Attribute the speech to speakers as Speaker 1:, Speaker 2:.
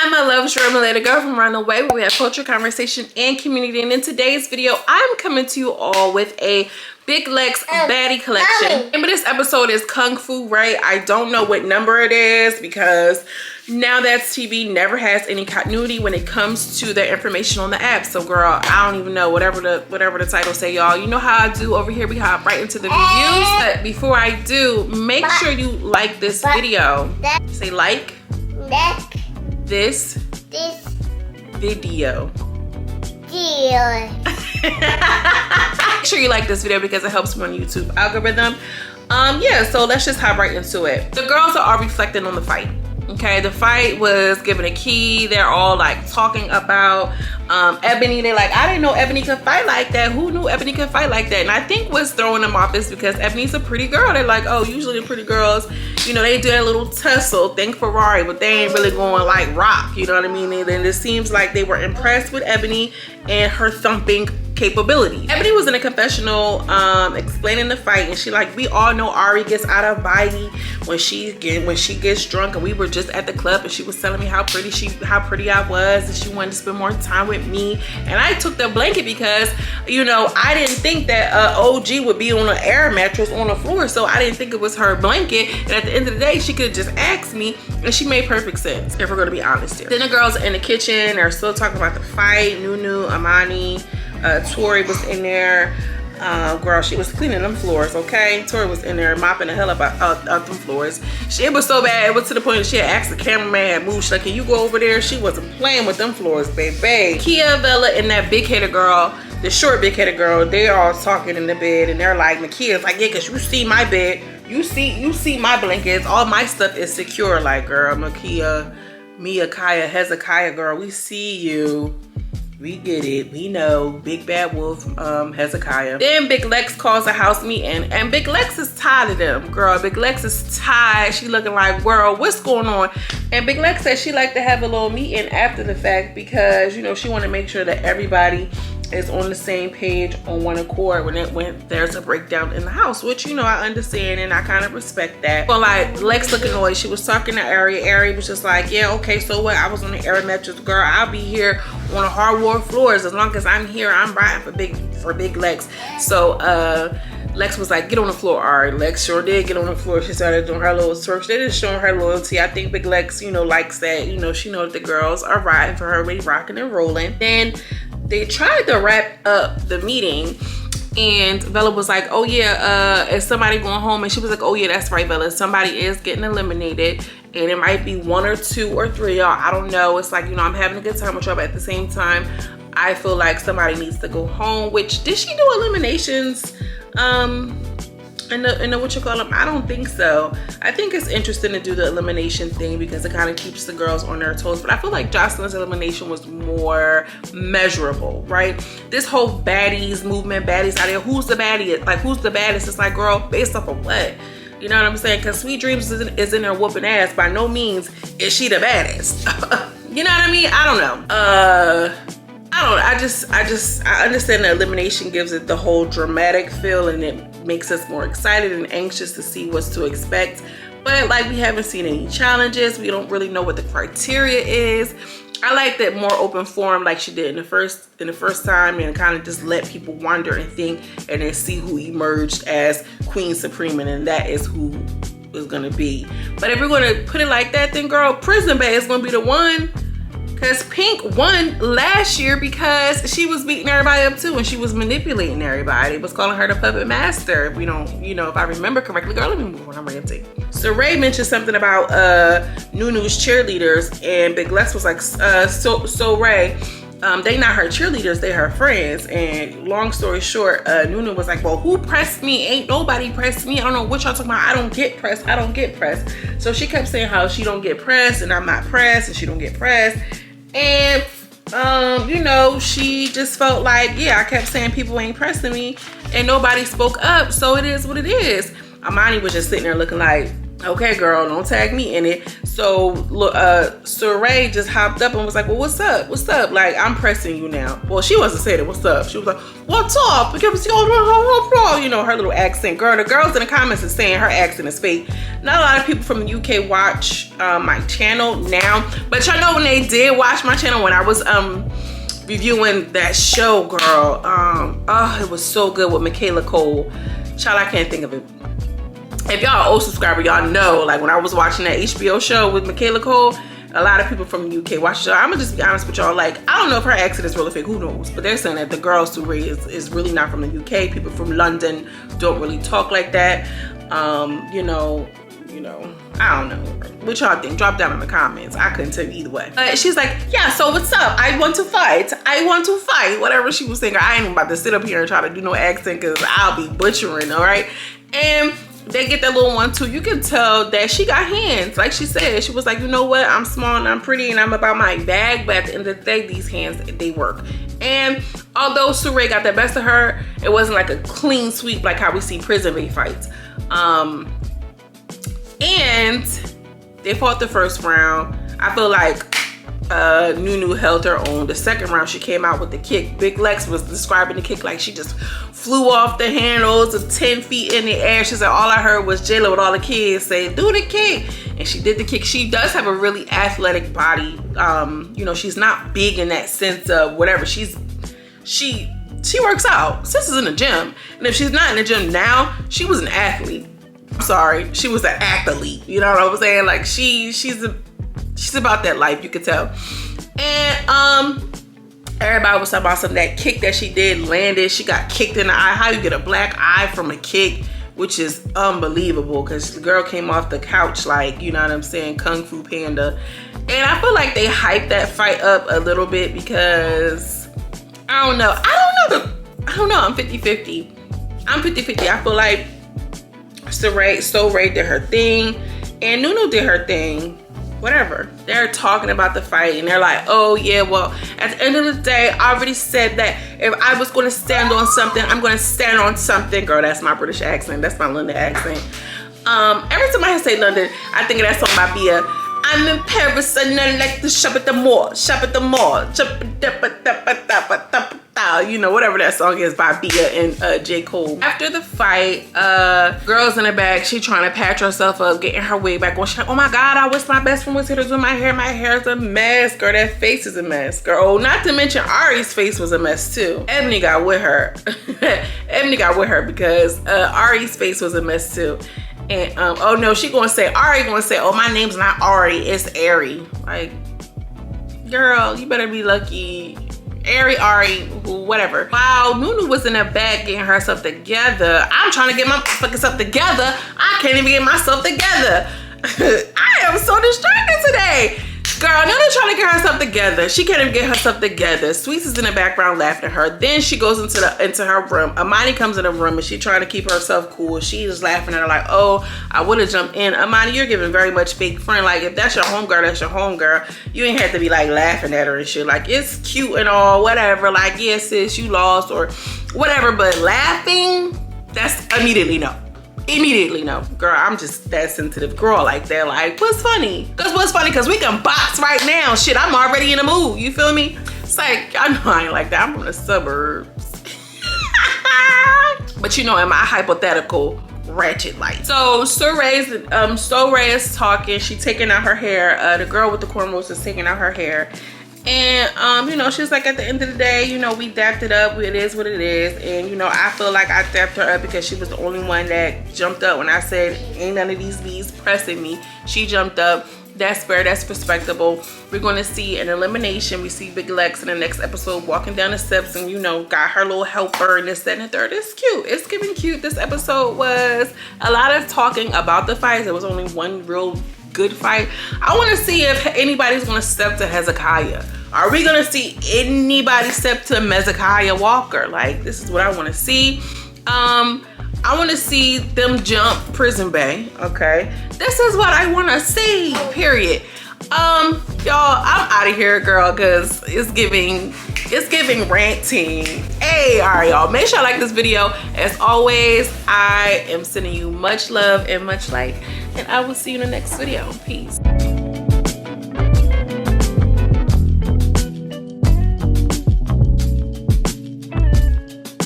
Speaker 1: I'm my love, Jarae, Milay, the girl from around the way, where we have culture, conversation, and community. And in today's video, I'm coming to you all with a Big Lex Baddie collection. The name of this episode is Kung Fu Ray. I don't know what number it is because Now That's TV never has any continuity when it comes to their information on the app. So girl, I don't even know whatever the title say, y'all. You know how I do over here. We hop right into the reviews. But before I do, make sure you like this video. Say like this video. Make sure you like this video because it helps me on YouTube algorithm. Yeah, so let's just hop right into it. The girls are all reflecting on the fight. Okay, the fight was given a key. They're all like talking about Ebony. They're like, I didn't know Ebony could fight like that. Who knew Ebony could fight like that? And I think what's throwing them off is because Ebony's a pretty girl. They're like, oh, usually the pretty girls, you know, they do a little tussle, think Ferrari, but they ain't really going like rock, you know what I mean? And then it seems like they were impressed with Ebony and her thumping capability. Ebony was in a confessional explaining the fight, and she like, we all know Ari gets out of body when she gets drunk, and we were just at the club and she was telling me how pretty I was and she wanted to spend more time with me. And I took the blanket because, you know, I didn't think that OG would be on an air mattress on the floor, so I didn't think it was her blanket. And at the end of the day, she could have just asked me, and she made perfect sense, if we're gonna be honest here. Then the girls in the kitchen are still talking about the fight. NuNu, Amani, Tori was in there. Girl, she was cleaning them floors, okay? Tori was in there mopping the hell up out them floors. It was so bad, it was to the point that she had asked the cameraman, move, she's like, can you go over there? She wasn't playing with them floors, baby. Kia, Bella, and that big-headed girl, the short big-headed girl, they're all talking in the bed, and they're like, Nakia's like, yeah, because you see my bed, you see my blankets, all my stuff is secure. Like, girl, Nakia, Mia, Kaya, Hezekiah, girl, we see you. We get it. We know. Big Bad Wolf, Hezekiah. Then Big Lex calls a house meeting, and Big Lex is tired of them. Girl, Big Lex is tired. She looking like, world, what's going on? And Big Lex says she like to have a little meeting after the fact because, you know, she want to make sure that everybody is on the same page, on one accord when there's a breakdown in the house, which, you know, I understand and I kind of respect that. But like, Lex looking annoyed. She was talking to Ari. Ari was just like, yeah, okay, so what? I was on the air mattress, girl. I'll be here on the hardwood floors as long as I'm here. I'm riding for Big Lex. So Lex was like, get on the floor, Ari. Lex sure did get on the floor. She started doing her little twerks. They just showing her loyalty. I think Big Lex, you know, likes that. You know, she knows the girls are riding for her, really rocking and rolling. Then they tried to wrap up the meeting, and Bella was like, oh yeah, is somebody going home? And she was like, oh yeah, that's right, Bella, somebody is getting eliminated, and it might be 1 or 2 or 3, y'all, I don't know. It's like, you know, I'm having a good time with y'all, but at the same time, I feel like somebody needs to go home. Which, did she do eliminations in the what you call them? I don't think so. I think it's interesting to do the elimination thing because it kind of keeps the girls on their toes, but I feel like Joseline's elimination was more measurable, right? This whole baddies movement, baddies out there, who's the baddie? Like, who's the baddest? It's like, girl, based off of what? You know what I'm saying? Because Sweet Dreams is in there whooping ass. By no means is she the baddest. You know what I mean? I don't know. I understand the elimination gives it the whole dramatic feel, and it makes us more excited and anxious to see what's to expect. But like, we haven't seen any challenges. We don't really know what the criteria is. I like that more open forum like she did in the first time, and kind of just let people wonder and think, and then see who emerged as Queen Supreme, and then that is who is gonna be. But if we're gonna put it like that, then girl, Prison Bay is gonna be the one. Because Pink won last year because she was beating everybody up too, and she was manipulating everybody. Was calling her the puppet master. We don't, you know, if I remember correctly. Girl, let me move on. I'm ranting. SooRay mentioned something about NuNu's cheerleaders, and Big Lex was like, SooRay, they not her cheerleaders, they her friends. And long story short, NuNu was like, well, who pressed me? Ain't nobody pressed me. I don't know what y'all talking about. I don't get pressed. I don't get pressed. So she kept saying how she don't get pressed, and I'm not pressed, and she don't get pressed. And you know, she just felt like, yeah, I kept saying people ain't pressing me and nobody spoke up, so it is what it is. Amani was just sitting there looking like, Okay, girl, don't tag me in it. So SooRay just hopped up and was like, well, what's up? What's up? Like, I'm pressing you now. Well, she wasn't saying it, what's up? She was like, what's up? Because you know, her little accent. Girl, the girls in the comments are saying her accent is fake. Not a lot of people from the UK watch my channel now. But y'all know when they did watch my channel, when I was reviewing that show, girl. Oh, it was so good with Michaela Cole. Child, I can't think of it. If y'all are old subscriber, y'all know, like when I was watching that HBO show with Michaela Cole, a lot of people from the UK watch the show. I'm gonna just be honest with y'all, like, I don't know if her accent is really fake, who knows? But they're saying that the girl SooRay is really not from the UK. People from London don't really talk like that. You know, I don't know. What y'all think? Drop down in the comments. I couldn't tell you either way. She's like, yeah, so what's up? I want to fight. I want to fight. Whatever she was saying. I ain't about to sit up here and try to do no accent because I'll be butchering, all right? And they get that little 1-2. You can tell that she got hands. Like she said, she was like, you know what? I'm small and I'm pretty and I'm about my bag. But at the end of the day, these hands, they work. And although SooRay got the best of her, it wasn't like a clean sweep like how we see prison rape fights. And they fought the first round. I feel like NuNu held her own. The second round, she came out with the kick. Big Lex was describing the kick like she just flew off the handles of 10 feet in the air. She said all I heard was J-Lo with all the kids say, do the kick. And she did the kick. She does have a really athletic body. You know, she's not big in that sense of whatever. She works out. Sis is in the gym. And if she's not in the gym now, she was an athlete. I'm sorry, she was an athlete. You know what I'm saying? Like she's about that life, you could tell. And everybody was talking about that kick that she did landed. She got kicked in the eye. How you get a black eye from a kick, which is unbelievable because the girl came off the couch like, you know what I'm saying, Kung Fu Panda. And I feel like they hyped that fight up a little bit because I don't know. I'm 50-50. I'm 50-50. I feel like SooRay did her thing and NuNu did her thing. Whatever. They're talking about the fight and they're like, oh yeah, well, at the end of the day, I already said that if I was going to stand on something, I'm going to stand on something. Girl, that's my British accent. That's my London accent. Every time I say London, I think of that song by Bia. I'm in Paris and I like to shop at the mall. Shop at the mall. You know, whatever that song is by Bia and J. Cole. After the fight, girl's in the back. She trying to patch herself up, getting her wig back on. She's like, oh my God, I wish my best friend was here to do my hair. My hair is a mess. Girl, that face is a mess. Girl, oh, not to mention Ari's face was a mess too. Ebony got with her. Ebony got with her because Ari's face was a mess too. And oh no, she gonna say, Ari gonna say, oh, my name's not Ari, it's Ari. Like, girl, you better be lucky. Ari, whatever. While NuNu was in the back getting herself together, I'm trying to get my fucking self together. I can't even get myself together. I am so distracted today. Girl, NuNu trying to get herself together. She can't even get herself together. Sweets is in the background laughing at her. Then she goes into her room. Amani comes in the room and she's trying to keep herself cool. She's laughing at her like, oh, I would have jumped in. Amani, you're giving very much fake friend. Like, if that's your homegirl, that's your homegirl. You ain't have to be like laughing at her and shit. Like, it's cute and all, whatever. Like, yeah, sis, you lost or whatever. But laughing, that's immediately no. Immediately no. Girl, I'm just that sensitive girl like that. Like, what's funny? Because what's funny? Because we can box right now. Shit, I'm already in the mood. You feel me? It's like, I know I ain't like that. I'm from the suburbs. But you know, in my hypothetical ratchet light. So SooRay is talking. She taking out her hair. The girl with the cornrows is taking out her hair. And you know, she's like, at the end of the day, you know, we dapped it up. It is what it is. And you know, I feel like I dapped her up because she was the only one that jumped up when I said ain't none of these bees pressing me. She jumped up. That's fair, that's respectable. We're gonna see an elimination. We see Big Lex in the next episode walking down the steps and, you know, got her little helper and this, that, and the third. It's cute. It's giving cute. This episode was a lot of talking about the fights. There was only one real good fight. I want to see if anybody's gonna step to Hezekiah. Are we gonna see anybody step to Hezekiah Walker? Like, this is what I want to see. I want to see them jump Prison Bay. Okay, this is what I want to see, period. Y'all, I'm out of here, girl, because it's giving It's giving ranting. Hey, all right, y'all. Make sure you like this video. As always, I am sending you much love and much light, and I will see you in the next video. Peace.